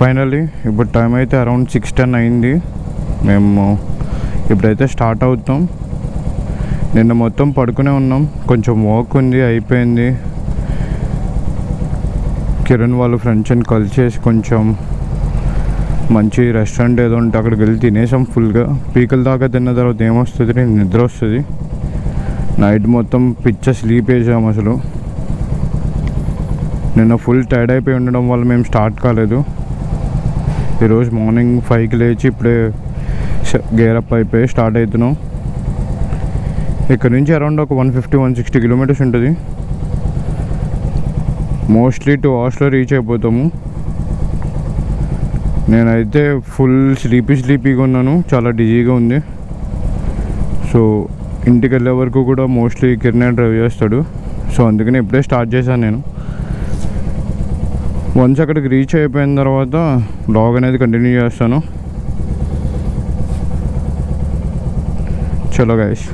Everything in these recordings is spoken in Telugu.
ఫైనల్లీ ఇప్పుడు టైం అయితే అరౌండ్ 6:10 అయింది. మేము ఇప్పుడైతే స్టార్ట్ అవుతాం. నిన్న మొత్తం పడుకునే ఉన్నాం, కొంచెం వాక్ ఉంది అయిపోయింది. కిరణ్ వాళ్ళు ఫ్రెండ్స్ని కలిసేసి కొంచెం మంచి రెస్టారెంట్ ఏదో ఉంటే అక్కడికి వెళ్ళి తినేసాం ఫుల్గా. పీకల దాకా తిన్న తర్వాత ఏమొస్తుంది, నిద్ర వస్తుంది. నైట్ మొత్తం పిచ్చ స్లీప్ వేసాం. అసలు నిన్న ఫుల్ టైర్డ్ అయిపోయి ఉండడం వల్ల మేము స్టార్ట్ కాలేదు. ఈరోజు మార్నింగ్ 5కి లేచి ఇప్పుడే గేరప్ అయిపోయి స్టార్ట్ అవుతున్నాం. ఇక్కడ నుంచి అరౌండ్ ఒక 150-160 కిలోమీటర్స్ ఉంటుంది. మోస్ట్లీ 2 అవర్స్లో రీచ్ అయిపోతాము. నేనైతే ఫుల్ స్లీపీగా ఉన్నాను, చాలా డిజీగా ఉంది. సో ఇంటికి వెళ్ళే వరకు కూడా మోస్ట్లీ కిరణ్ డ్రైవ్ చేస్తాడు. సో అందుకని ఇప్పుడే స్టార్ట్ చేశాను నేను. వన్స్ అక్కడికి రీచ్ అయిపోయిన తర్వాత బ్లాగ్ అనేది కంటిన్యూ చేస్తాను. చలో గైస్.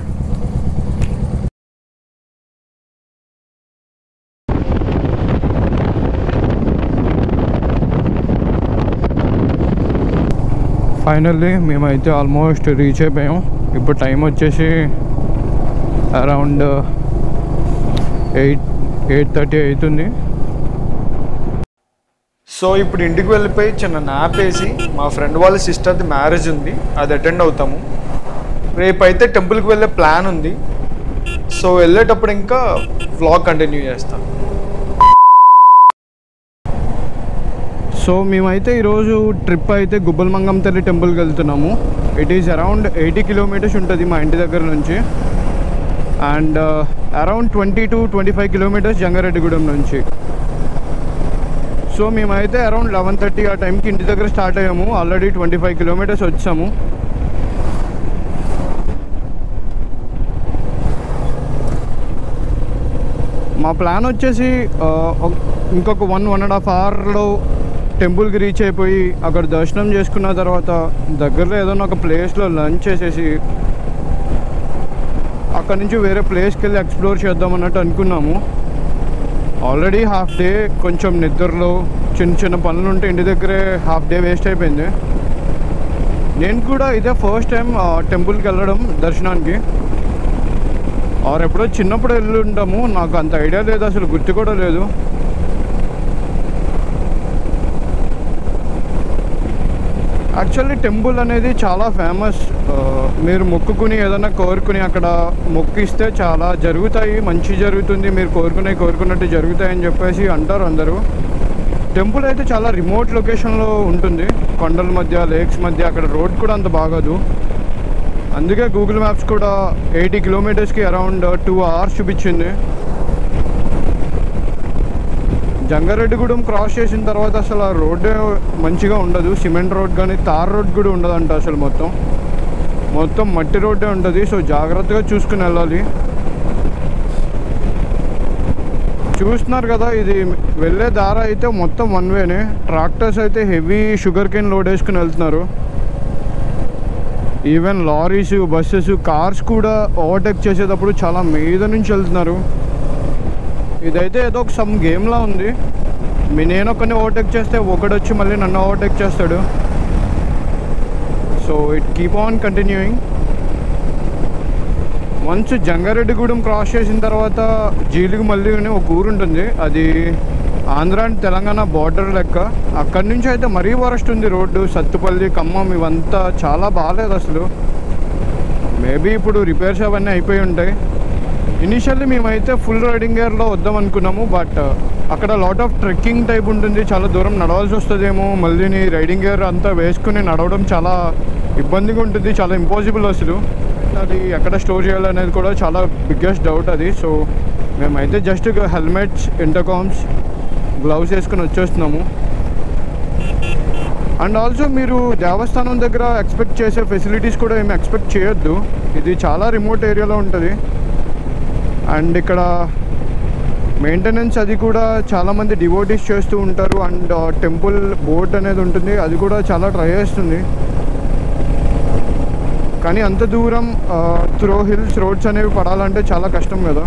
ఫైనల్లీ మేమైతే ఆల్మోస్ట్ రీచ్ అయిపోయాం. ఇప్పుడు టైం వచ్చేసి అరౌండ్ 8:30 అవుతుంది. సో ఇప్పుడు ఇంటికి వెళ్ళిపోయి చిన్న నాప్ వేసి మా ఫ్రెండ్ వాళ్ళ సిస్టర్ది మ్యారేజ్ ఉంది, అది అటెండ్ అవుతాము. రేపైతే టెంపుల్కి వెళ్ళే ప్లాన్ ఉంది. సో వెళ్ళేటప్పుడు ఇంకా వ్లాగ్ కంటిన్యూ చేస్తాం. సో మేమైతే ఈరోజు ట్రిప్ అయితే గుబ్బలమంగం తల్లి టెంపుల్కి వెళ్తున్నాము. ఇట్ ఈజ్ అరౌండ్ 80 కిలోమీటర్స్ ఉంటుంది మా ఇంటి దగ్గర నుంచి. అండ్ అరౌండ్ 20-25 కిలోమీటర్స్ జంగారెడ్డిగూడెం నుంచి. సో మేమైతే అరౌండ్ 11:30 ఆ టైంకి ఇంటి దగ్గర స్టార్ట్ అయ్యాము. ఆల్రెడీ 25 కిలోమీటర్స్ వచ్చాము. మా ప్లాన్ వచ్చేసి ఇంకొక 1.5 అవర్లో టెంపుల్కి రీచ్ అయిపోయి అక్కడ దర్శనం చేసుకున్న తర్వాత దగ్గరలో ఏదైనా ఒక ప్లేస్లో లంచ్ చేసేసి అక్కడ నుంచి వేరే ప్లేస్కి వెళ్ళి ఎక్స్ప్లోర్ చేద్దాం అన్నట్టు అనుకున్నాము. ఆల్రెడీ హాఫ్ డే కొంచెం నిద్రలో చిన్న పనులు ఉంటే ఇంటి దగ్గరే హాఫ్ డే వేస్ట్ అయిపోయింది. నేను కూడా ఇదే ఫస్ట్ టైం టెంపుల్కి వెళ్ళడం దర్శనానికి. ఆర్ ఎప్పుడో చిన్నప్పుడు వెళ్ళి ఉంటాము, నాకు అంత ఐడియా లేదు, అసలు గుర్తు కూడా లేదు. యాక్చువల్లీ టెంపుల్ అనేది చాలా ఫేమస్. మీరు మొక్కుకుని ఏదైనా కోరుకుని అక్కడ మొక్కిస్తే చాలా జరుగుతాయి, మంచి జరుగుతుంది, మీరు కోరుకున్నట్టు జరుగుతాయని చెప్పేసి అంటారు అందరూ. టెంపుల్ అయితే చాలా రిమోట్ లొకేషన్లో ఉంటుంది, కొండల మధ్య, లేక్స్ మధ్య. అక్కడ రోడ్ కూడా అంత బాగోదు. అందుకే గూగుల్ మ్యాప్స్ కూడా 80 కిలోమీటర్స్కి అరౌండ్ 2 అవర్స్ చూపించింది. జంగారెడ్డిగూడెం క్రాస్ చేసిన తర్వాత అసలు ఆ రోడ్డే మంచిగా ఉండదు. సిమెంట్ రోడ్ కానీ తార్ రోడ్ కూడా ఉండదంట. అసలు మొత్తం మట్టి రోడ్డే ఉంటుంది. సో జాగ్రత్తగా చూసుకుని వెళ్ళాలి. చూస్తున్నారు కదా, ఇది వెళ్ళే దారి అయితే మొత్తం వన్ వేనే. ట్రాక్టర్స్ అయితే హెవీ షుగర్ కేన్ లోడ్ వేసుకుని వెళ్తున్నారు. ఈవెన్ లారీస్, బస్సెస్, కార్స్ కూడా ఓవర్టేక్ చేసేటప్పుడు చాలా మీద నుంచి వెళ్తున్నారు. ఇదైతే ఏదో ఒక సమ్ గేమ్లా ఉంది. నేను ఒకరిని ఓవర్టేక్ చేస్తే ఒకడు వచ్చి మళ్ళీ నన్ను ఓవర్టేక్ చేస్తాడు. So it keep on continuing. Once Jangareddygudem cross చేసిన తర్వాత జీలుగు మళ్ళీ ఒక ఊరు ఉంటుంది, అది ఆంధ్ర అండ్ తెలంగాణ బార్డర్ లెక్క. అక్కడి నుంచి అయితే మరీ వరస్ట్ ఉంది రోడ్డు. సత్తుపల్లి, ఖమ్మం ఇవంతా చాలా బాగాలేదు అసలు. మేబీ ఇప్పుడు రిపేర్స్ అవన్నీ అయిపోయి ఉంటాయి. ఇనిషియల్లీ మేమైతే ఫుల్ రైడింగ్ గేర్లో వద్దాం అనుకున్నాము, బట్ అక్కడ లాట్ ఆఫ్ ట్రెక్కింగ్ టైప్ ఉంటుంది, చాలా దూరం నడవాల్సి వస్తుందేమో. మళ్ళీ రైడింగ్ గేర్ అంతా వేసుకుని నడవడం చాలా ఇబ్బందిగా ఉంటుంది, చాలా ఇంపాసిబుల్ అసలు. అది ఎక్కడ స్టోర్ చేయాలనేది కూడా చాలా బిగ్గెస్ట్ డౌట్ అది. సో మేమైతే జస్ట్ హెల్మెట్స్, ఇంటర్కామ్స్, గ్లౌస్ వేసుకుని వచ్చేస్తున్నాము. అండ్ ఆల్సో మీరు దేవస్థానం దగ్గర ఎక్స్పెక్ట్ చేసే ఫెసిలిటీస్ కూడా ఏమి ఎక్స్పెక్ట్ చేయొద్దు. ఇది చాలా రిమోట్ ఏరియాలో ఉంటుంది. అండ్ ఇక్కడ మెయింటెనెన్స్ అది కూడా చాలామంది డివోటీస్ చేస్తూ ఉంటారు. అండ్ టెంపుల్ బోట్ అనేది ఉంటుంది, అది కూడా చాలా ట్రై చేస్తుంది. కానీ అంత దూరం త్రో హిల్స్ రోడ్స్ అనేవి పడాలంటే చాలా కష్టం కదా.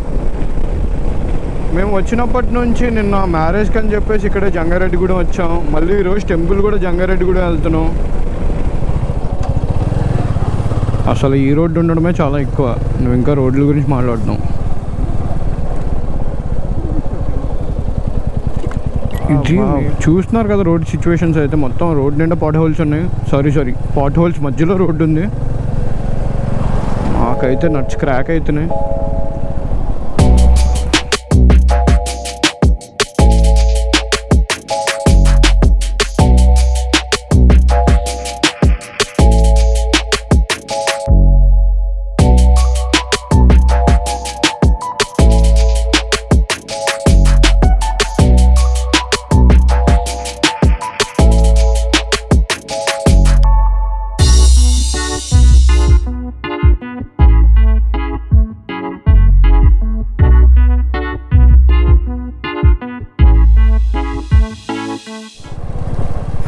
మేము వచ్చినప్పటి నుంచి నిన్న మ్యారేజ్కి అని చెప్పేసి ఇక్కడ జంగారెడ్డిగూడెం వచ్చాం. మళ్ళీ ఈరోజు టెంపుల్ కూడా జంగారెడ్డిగూడెం వెళ్తున్నాం. అసలు ఈ రోడ్డు ఉండడమే చాలా ఎక్కువ. నువ్వు ఇంకా రోడ్ల గురించి మాట్లాడుతున్నావు. ఇది చూస్తున్నారు కదా రోడ్ సిచ్యువేషన్స్ అయితే. మొత్తం రోడ్ నిండా పాట్ హోల్స్ ఉన్నాయి. సారీ పాట్ హోల్స్ మధ్యలో రోడ్డు ఉంది. మాకైతే నట్స్ క్రాక్ అవుతున్నాయి.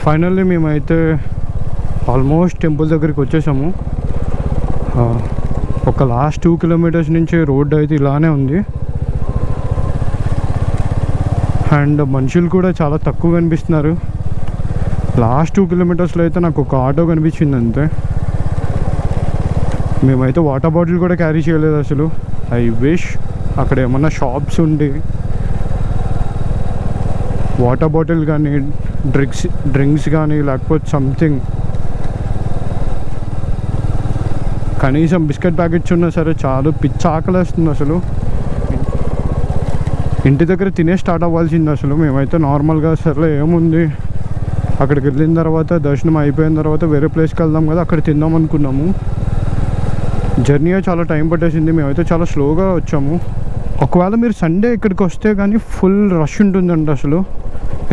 ఫైనల్లీ మేమైతే ఆల్మోస్ట్ టెంపుల్ దగ్గరికి వచ్చేసాము. ఒక లాస్ట్ 2 కిలోమీటర్స్ నుంచి రోడ్డు అయితే ఇలానే ఉంది. అండ్ మనుషులు కూడా చాలా తక్కువ కనిపిస్తున్నారు. లాస్ట్ 2 కిలోమీటర్స్లో అయితే నాకు ఒక ఆటో కనిపించింది అంతే. మేమైతే వాటర్ బాటిల్ కూడా క్యారీ చేయలేదు అసలు. ఐ విష్ అక్కడ ఏమన్నా షాప్స్ ఉండి వాటర్ బాటిల్ కానీ డ్రింక్స్ కానీ లేకపోతే సంథింగ్ కనీసం బిస్కెట్ ప్యాకెట్స్ ఉన్నా సరే చాలు. పిచ్చి ఆకలేస్తుంది అసలు. ఇంటి దగ్గర తినే స్టార్ట్ అవ్వాల్సింది అసలు. మేమైతే నార్మల్గా సరే ఏముంది అక్కడికి వెళ్ళిన తర్వాత దర్శనం అయిపోయిన తర్వాత వేరే ప్లేస్కి వెళ్దాం కదా, అక్కడ తిందాం అనుకున్నాము. జర్నీ చాలా టైం పట్టేసింది. మేమైతే చాలా స్లోగా వచ్చాము. ఒకవేళ మీరు సండే ఇక్కడికి వస్తే కానీ ఫుల్ రష్ ఉంటుందండి అసలు.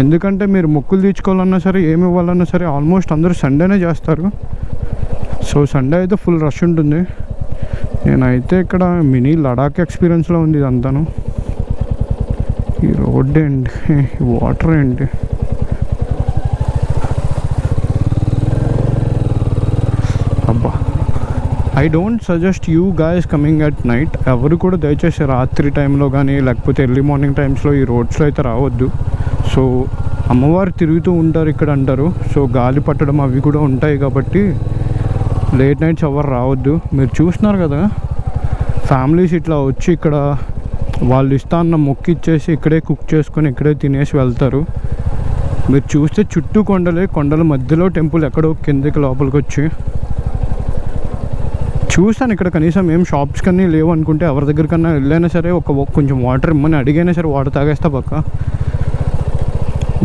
ఎందుకంటే మీరు మొక్కులు తీర్చుకోవాలన్నా సరే ఏమి ఇవ్వాలన్నా సరే ఆల్మోస్ట్ అందరూ సండేనే చేస్తారు. సో సండే అయితే ఫుల్ రష్ ఉంటుంది. నేనైతే ఇక్కడ మినీ లడాక్ ఎక్స్పీరియన్స్లో ఉంది ఇదంతాను. ఈ రోడ్ ఏంటి, వాటర్ ఏంటి, అబ్బా. I don't suggest you guys coming at night. ఎవరు కూడా దయచేసి రాత్రి టైంలో కానీ లేకపోతే ఎర్లీ మార్నింగ్ టైమ్స్లో ఈ రోడ్స్లో అయితే రావద్దు. సో అమ్మవారు తిరుగుతూ ఉంటారు ఇక్కడ అంటారు. సో గాలి పట్టడం అవి కూడా ఉంటాయి కాబట్టి లేట్ నైట్స్ ఎవరు రావద్దు. మీరు చూస్తున్నారు కదా ఫ్యామిలీస్ ఇట్లా వచ్చి ఇక్కడ వాళ్ళు ఇస్తా అన్న మొక్కి ఇచ్చేసి ఇక్కడే కుక్ చేసుకొని ఇక్కడే తినేసి వెళ్తారు. మీరు చూస్తే చుట్టూ కొండల మధ్యలో టెంపుల్ ఎక్కడో కిందకి లోపలికి వచ్చి చూస్తాను. ఇక్కడ కనీసం ఏం షాప్స్ కన్నా లేవు అనుకుంటే ఎవరి దగ్గరికన్నా వెళ్ళైనా సరే కొంచెం వాటర్ ఇమ్మని అడిగైనా సరే వాటర్ తాగేస్తా పక్క.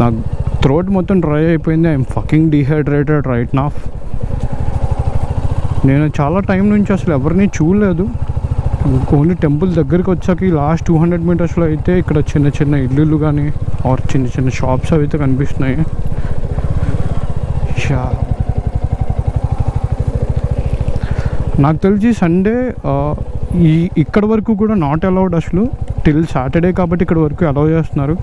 నాకు థ్రోట్ మొత్తం డ్రై అయిపోయింది. ఐఎమ్ ఫకింగ్ డీహైడ్రేటెడ్ రైట్ నా. నేను చాలా టైం నుంచి అసలు ఎవరిని చూడలేదు. ఓన్లీ టెంపుల్ దగ్గరికి వచ్చాక ఈ లాస్ట్ 200 మీటర్స్లో అయితే ఇక్కడ చిన్న చిన్న ఇల్లులు కానీ ఆర్ చిన్న చిన్న షాప్స్ అవి అయితే కనిపిస్తున్నాయి. నాకు తెలిసి సండే ఇక్కడ వరకు కూడా నాట్ అలౌడ్ అసలు. టిల్ సాటర్డే కాబట్టి ఇక్కడ వరకు అలౌ చేస్తున్నారు.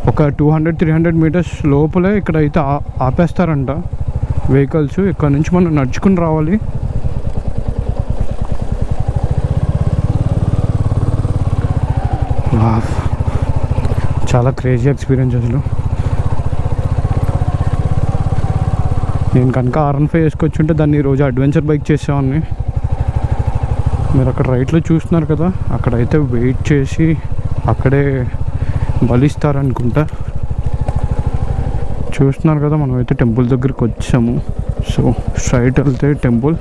ఒక 200-300 మీటర్స్ లోపలే ఇక్కడ అయితే ఆపేస్తారంట వెహికల్స్. ఇక్కడ నుంచి మనం నడుచుకుని రావాలి. చాలా క్రేజీ ఎక్స్పీరియన్స్ అసలు. నేను కనుక R15 వేసుకొచ్చుంటే దాన్ని ఈరోజు అడ్వెంచర్ బైక్ చేసేవాడిని. మీరు అక్కడ రైట్లో చూస్తున్నారు కదా, అక్కడైతే వెయిట్ చేసి అక్కడే బలిస్తారనుకుంటా. చూస్తున్నారు కదా మనం అయితే టెంపుల్ దగ్గరికి వచ్చాము. సో స్ట్రైట్ వెళ్తే టెంపుల్.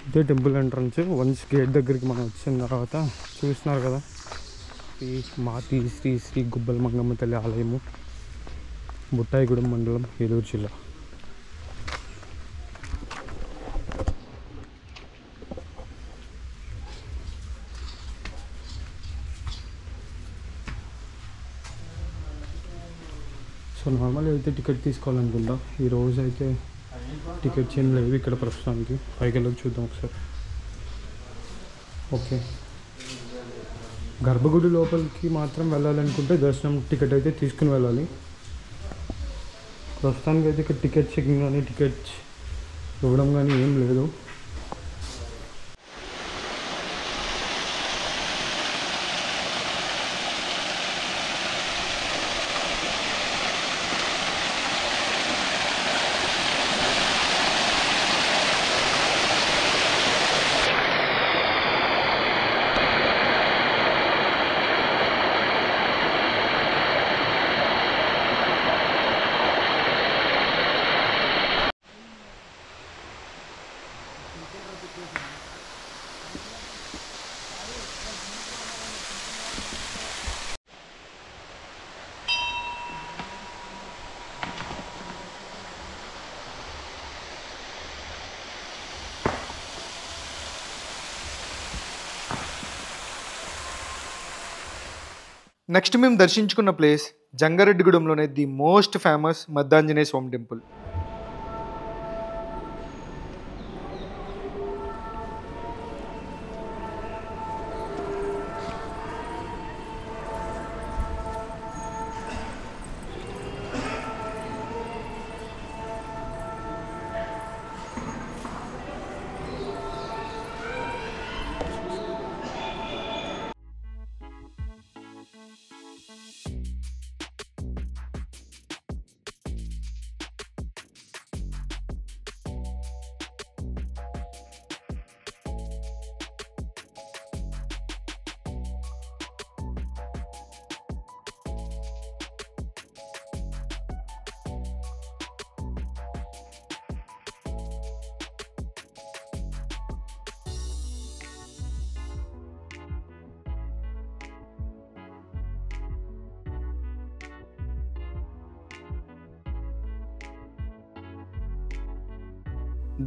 ఇదే టెంపుల్ ఎంట్రన్స్. వన్స్ గేట్ దగ్గరికి మనం వచ్చిన తర్వాత చూస్తున్నారు కదా ఈ మాతి శ్రీ శ్రీ గుబ్బల మంగమ్మ తల్లి ఆలయము, బుట్టాయిగూడెం మండలం, ఏలూరు జిల్లా. సో నార్మల్గా అయితే టికెట్ తీసుకోవాలనుకుంటా. ఈరోజు అయితే టికెట్స్ ఏం లేవు ఇక్కడ ప్రస్తుతానికి. పైకి వెళ్ళి చూద్దాం ఒకసారి. ఓకే, గర్భగుడి లోపలికి మాత్రం వెళ్ళాలనుకుంటే దర్శనం టికెట్ అయితే తీసుకుని వెళ్ళాలి. ప్రస్తుతానికి అయితే ఇక్కడ టికెట్ చెకింగ్ కానీ టికెట్స్ చూడడం కానీ ఏం లేదు. నెక్స్ట్ మేము దర్శించుకున్న ప్లేస్ జంగారెడ్డిగూడెంలోనే the most famous Maddanjaneya Swamy temple.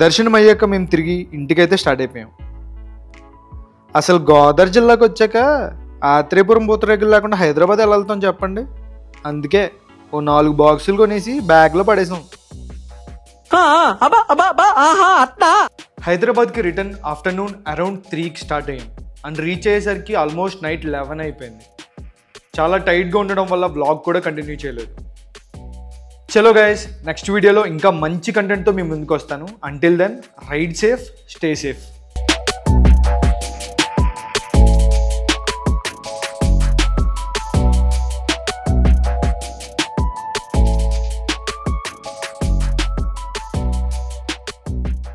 దర్శనం అయ్యాక మేము తిరిగి ఇంటికైతే స్టార్ట్ అయిపోయాం. అసలు గోదావరి జిల్లాకు వచ్చాక ఆత్రేయపురం పూతరేకులు లేకుండా హైదరాబాద్ ఎలా వెళ్తాం చెప్పండి. అందుకే ఓ 4 బాక్సులు కొనేసి బ్యాగ్లో పడేసాం. హైదరాబాద్కి రిటర్న్ ఆఫ్టర్నూన్ అరౌండ్ 3కి స్టార్ట్ అయ్యాం అండ్ రీచ్ అయ్యేసరికి ఆల్మోస్ట్ నైట్ 11 అయిపోయింది. చాలా టైట్గా ఉండడం వల్ల బ్లాగ్ కూడా కంటిన్యూ చేయలేదు. చలో గైస్, నెక్స్ట్ వీడియోలో ఇంకా మంచి కంటెంట్తో మీ ముందుకు వస్తాను. Until then ride safe, stay safe.